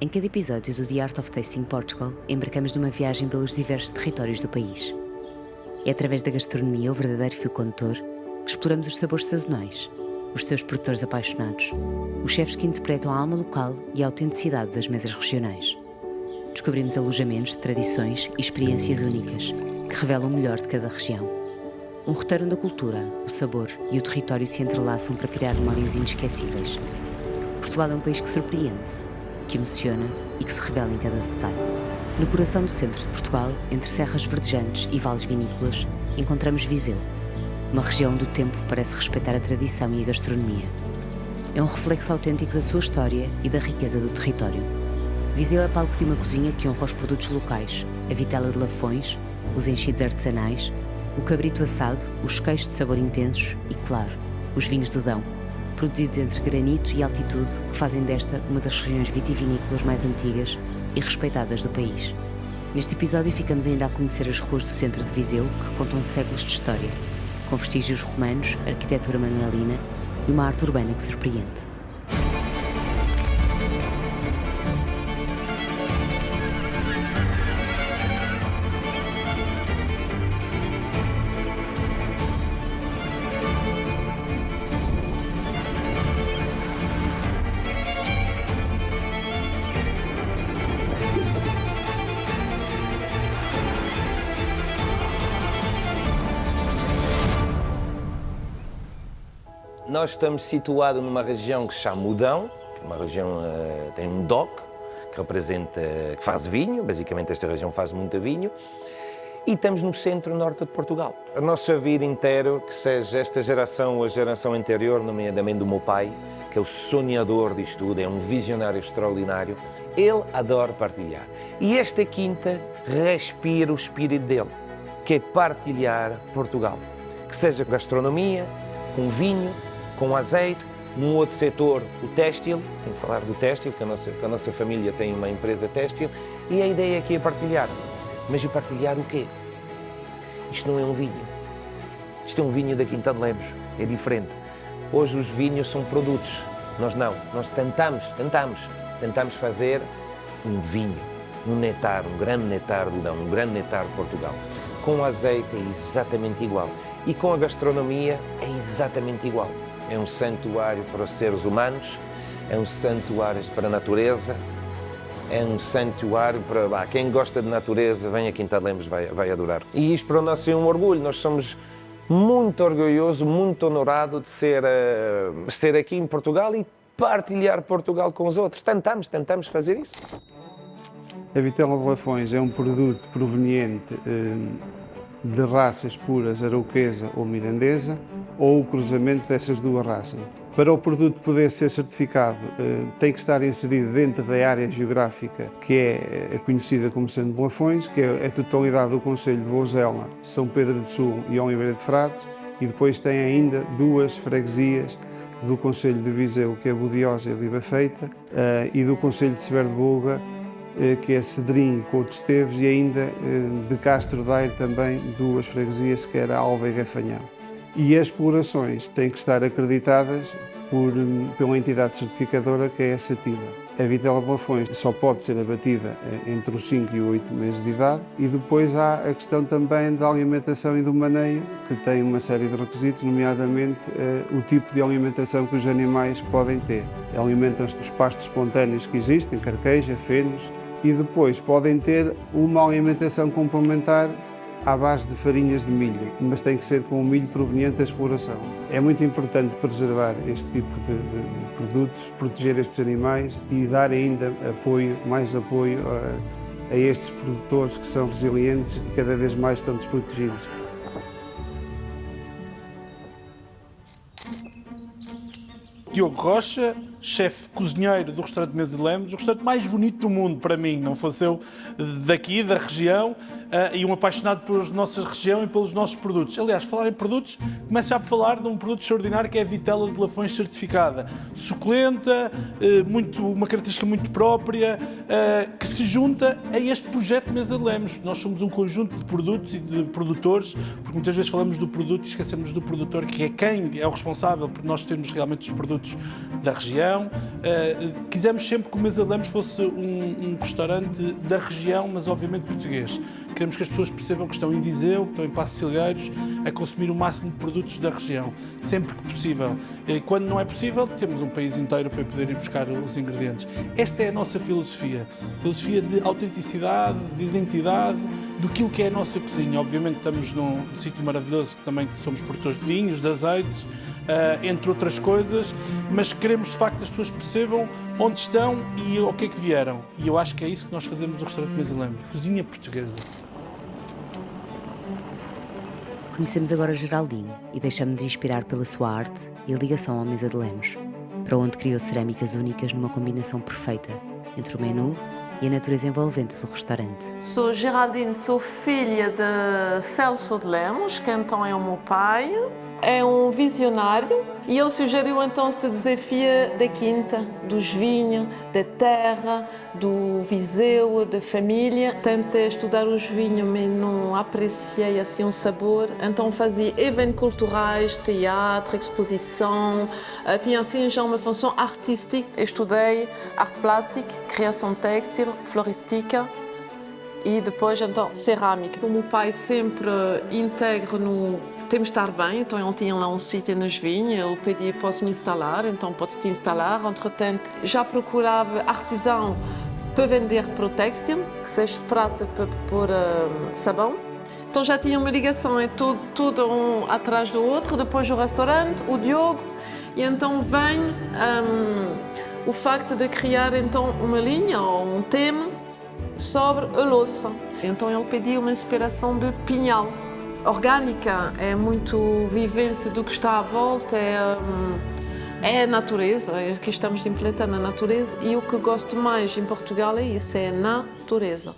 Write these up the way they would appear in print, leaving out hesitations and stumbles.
Em cada episódio do The Art of Tasting Portugal, embarcamos numa viagem pelos diversos territórios do país. É através da gastronomia, o verdadeiro fio condutor, que exploramos os sabores sazonais, os seus produtores apaixonados, os chefes que interpretam a alma local e a autenticidade das mesas regionais. Descobrimos alojamentos de tradições e experiências únicas, que revelam o melhor de cada região. Um roteiro onde a cultura, o sabor e o território se entrelaçam para criar memórias inesquecíveis. Portugal é um país que surpreende, que emociona e que se revela em cada detalhe. No coração do centro de Portugal, entre serras verdejantes e vales vinícolas, encontramos Viseu, uma região onde o tempo parece respeitar a tradição e a gastronomia. É um reflexo autêntico da sua história e da riqueza do território. Viseu é palco de uma cozinha que honra os produtos locais, a vitela de Lafões, os enchidos artesanais, o cabrito assado, os queijos de sabor intensos e, claro, os vinhos do Dão, produzidos entre granito e altitude, que fazem desta uma das regiões vitivinícolas mais antigas e respeitadas do país. Neste episódio ficamos ainda a conhecer as ruas do centro de Viseu, que contam séculos de história, com vestígios romanos, arquitetura manuelina e uma arte urbana que surpreende. Nós estamos situados numa região que se chama o Dão, uma região tem um DOC, que representa, que faz vinho, basicamente esta região faz muito vinho, e estamos no centro-norte de Portugal. A nossa vida inteira, que seja esta geração ou a geração anterior, nomeadamente do meu pai, que é o sonhador disto tudo, é um visionário extraordinário, ele adora partilhar. E esta quinta respira o espírito dele, que é partilhar Portugal. Que seja gastronomia, com vinho, com azeite, num outro setor, o têxtil, tenho que falar do têxtil, que a nossa família tem uma empresa têxtil, e a ideia aqui é partilhar. Mas e partilhar o quê? Isto não é um vinho. Isto é um vinho da Quinta de Lemos, é diferente. Hoje os vinhos são produtos, nós não. Nós tentamos fazer um vinho, um netar, um grande netar do Dão, um grande netar de Portugal. Com azeite é exatamente igual. E com a gastronomia é exatamente igual. É um santuário para os seres humanos, é um santuário para a natureza, é um santuário para quem gosta de natureza, vem a Quinta de Lemos, vai adorar. E isto para nós é um orgulho, nós somos muito orgulhosos, muito honorados de ser aqui em Portugal e partilhar Portugal com os outros. Tentamos fazer isso. A vitela de Lafões é um produto proveniente de raças puras arauquesa ou mirandesa, ou o cruzamento dessas duas raças. Para o produto poder ser certificado, tem que estar inserido dentro da área geográfica que é conhecida como sendo de Lafões, que é a totalidade do concelho de Vouzela, São Pedro do Sul e Oliveira de Frades, e depois tem ainda duas freguesias do concelho de Viseu, que é Bodiosa e Libafeita, e do concelho de Ceber de Buga, que é Cedrim e Couto Esteves, e ainda de Castro Daire também duas freguesias, que era Alva e Gafanhão. E as explorações têm que estar acreditadas pela entidade certificadora, que é a Sativa. A vitela de Lafões só pode ser abatida entre os 5 e 8 meses de idade, e depois há a questão também da alimentação e do maneio, que tem uma série de requisitos, nomeadamente o tipo de alimentação que os animais podem ter. Alimentam-se dos pastos espontâneos que existem, carqueja, fenos, e depois podem ter uma alimentação complementar à base de farinhas de milho, mas tem que ser com o milho proveniente da exploração. É muito importante preservar este tipo de produtos, proteger estes animais e dar ainda mais apoio a estes produtores que são resilientes e cada vez mais estão desprotegidos. Diogo Rocha, chefe cozinheiro do restaurante Mesa de Lemos, o restaurante mais bonito do mundo para mim, não fosse eu daqui, da região, e um apaixonado pela nossa região e pelos nossos produtos. Aliás, falar em produtos, começo já por falar de um produto extraordinário que é a vitela de Lafões certificada. Suculenta, uma característica muito própria, que se junta a este projeto Mesa de Lemos. Nós somos um conjunto de produtos e de produtores, porque muitas vezes falamos do produto e esquecemos do produtor, que é quem é o responsável por nós termos realmente os produtos da região, região. Quisemos sempre que o Mesa de Lemos fosse um restaurante da região, mas obviamente português. Queremos que as pessoas percebam que estão em Viseu, estão em Passos Silgueiros, a consumir o máximo de produtos da região, sempre que possível. E quando não é possível, temos um país inteiro para poder ir buscar os ingredientes. Esta é a nossa filosofia de autenticidade, de identidade, do que é a nossa cozinha. Obviamente estamos num sítio maravilhoso, que também somos produtores de vinhos, de azeites, entre outras coisas, mas queremos de facto que as pessoas percebam onde estão e ao que é que vieram. E eu acho que é isso que nós fazemos no restaurante Mesa de Lemos, cozinha portuguesa. Conhecemos agora Geraldino e deixamos-nos inspirar pela sua arte e a ligação à Mesa de Lemos, para onde criou cerâmicas únicas numa combinação perfeita entre o menu e a natureza envolvente do restaurante. Sou Geraldine, sou filha de Celso de Lemos, que então é o meu pai. É um visionário e ele sugeriu então este desafio da quinta, dos vinhos, da terra, do Viseu, da família. Tentei estudar os vinhos, mas não apreciei assim um sabor. Então fazia eventos culturais, teatro, exposição. Tinha assim já uma função artística. Estudei arte plástica, criação têxtil, florística. E depois, então, cerâmica. O meu pai sempre integra no... Temos de estar bem, então ele tinha lá um sítio nas vinhas, ele pedia, posso me instalar, então pode-se instalar. Entretanto, já procurava artesão para vender para o têxtil, que seja de prata para pôr sabão. Então já tinha uma ligação, é tudo um atrás do outro. Depois o restaurante, o Diogo, e então vem o facto de criar então uma linha ou um tema sobre a louça. Então ele pediu uma inspiração de pinhal. Orgânica, é muito vivência do que está à volta, é a natureza, que estamos implementando a natureza, e o que gosto mais em Portugal é isso, é a natureza.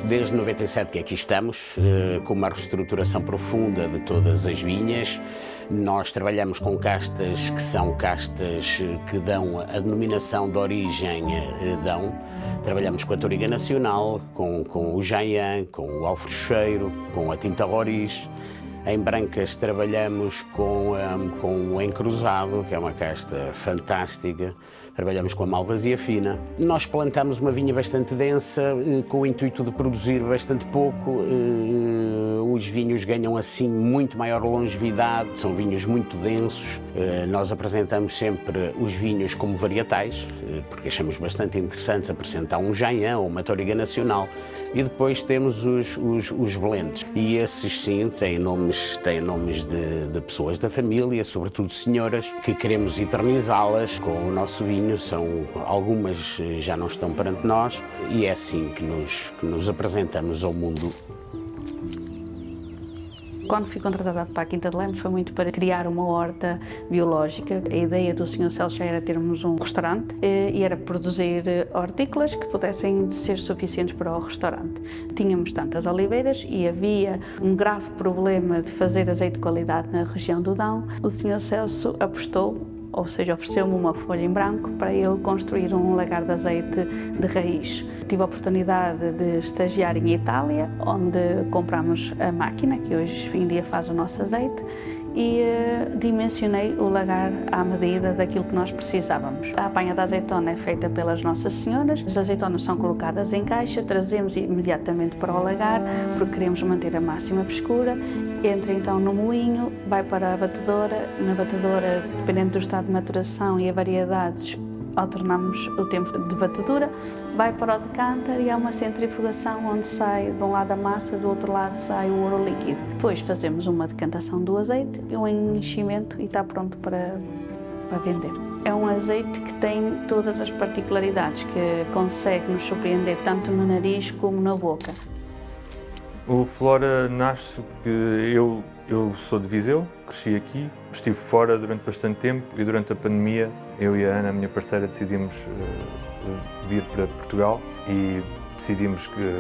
Desde 97 que aqui estamos, com uma reestruturação profunda de todas as vinhas. Nós trabalhamos com castas que são castas que dão a denominação de origem dão. Trabalhamos com a Touriga Nacional, com o Jaian, com o Alfrocheiro, com a Tinta Roriz. Em brancas trabalhamos com o Encruzado, que é uma casta fantástica. Trabalhamos com a Malvasia Fina. Nós plantamos uma vinha bastante densa, com o intuito de produzir bastante pouco. Os vinhos ganham assim muito maior longevidade, são vinhos muito densos. Nós apresentamos sempre os vinhos como varietais, porque achamos bastante interessantes apresentar um Jaian ou uma Touriga Nacional. E depois temos os blends. E esses sim têm nomes de pessoas da família, sobretudo senhoras, que queremos eternizá-las com o nosso vinho. Algumas já não estão perante nós e é assim que nos apresentamos ao mundo. Quando fui contratada para a Quinta de Lemos foi muito para criar uma horta biológica. A ideia do Sr. Celso já era termos um restaurante e era produzir hortícolas que pudessem ser suficientes para o restaurante. Tínhamos tantas oliveiras e havia um grave problema de fazer azeite de qualidade na região do Dão. O Sr. Celso apostou, ou seja, ofereceu-me uma folha em branco para eu construir um lagar de azeite de raiz. Tive a oportunidade de estagiar em Itália, onde compramos a máquina, que hoje em dia faz o nosso azeite, e dimensionei o lagar à medida daquilo que nós precisávamos. A apanha da azeitona é feita pelas Nossas Senhoras, as azeitonas são colocadas em caixa, trazemos imediatamente para o lagar, porque queremos manter a máxima frescura, entra então no moinho, vai para a batedora, na batedora, dependendo do estado de maturação e a variedades, alternamos o tempo de batedura, vai para o decanter e há uma centrifugação onde sai de um lado a massa, do outro lado sai o ouro líquido. Depois fazemos uma decantação do azeite e um enchimento e está pronto para vender. É um azeite que tem todas as particularidades, que consegue nos surpreender tanto no nariz como na boca. O Flora nasce porque eu sou de Viseu, cresci aqui, estive fora durante bastante tempo e durante a pandemia eu e a Ana, a minha parceira, decidimos vir para Portugal e decidimos que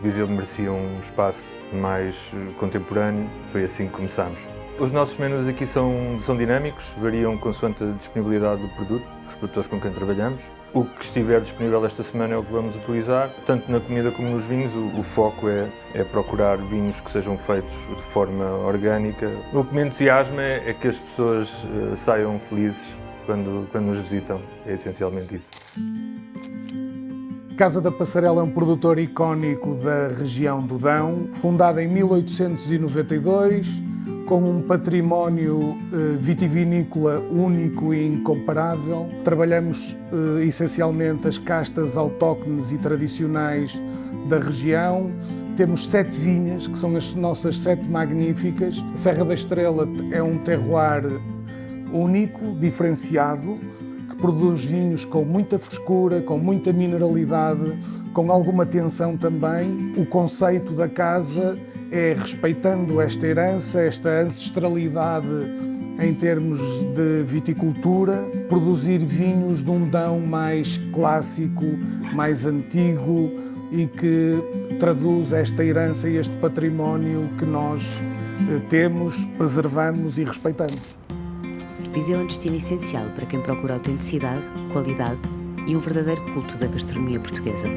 Viseu merecia um espaço mais contemporâneo. Foi assim que começámos. Os nossos menus aqui são dinâmicos, variam consoante a disponibilidade do produto, os produtores com quem trabalhamos. O que estiver disponível esta semana é o que vamos utilizar. Tanto na comida como nos vinhos, o foco é procurar vinhos que sejam feitos de forma orgânica. O que me entusiasma é que as pessoas saiam felizes quando nos visitam. É essencialmente isso. Casa da Passarela é um produtor icónico da região do Dão, fundada em 1892, com um património vitivinícola único e incomparável. Trabalhamos essencialmente as castas autóctones e tradicionais da região. Temos 7 vinhas, que são as nossas 7 magníficas. Serra da Estrela é um terroir único, diferenciado, que produz vinhos com muita frescura, com muita mineralidade, com alguma tensão também. O conceito da casa é, respeitando esta herança, esta ancestralidade em termos de viticultura, produzir vinhos de um Dão mais clássico, mais antigo e que traduz esta herança e este património que nós temos, preservamos e respeitamos. Viseu é um destino essencial para quem procura autenticidade, qualidade e um verdadeiro culto da gastronomia portuguesa.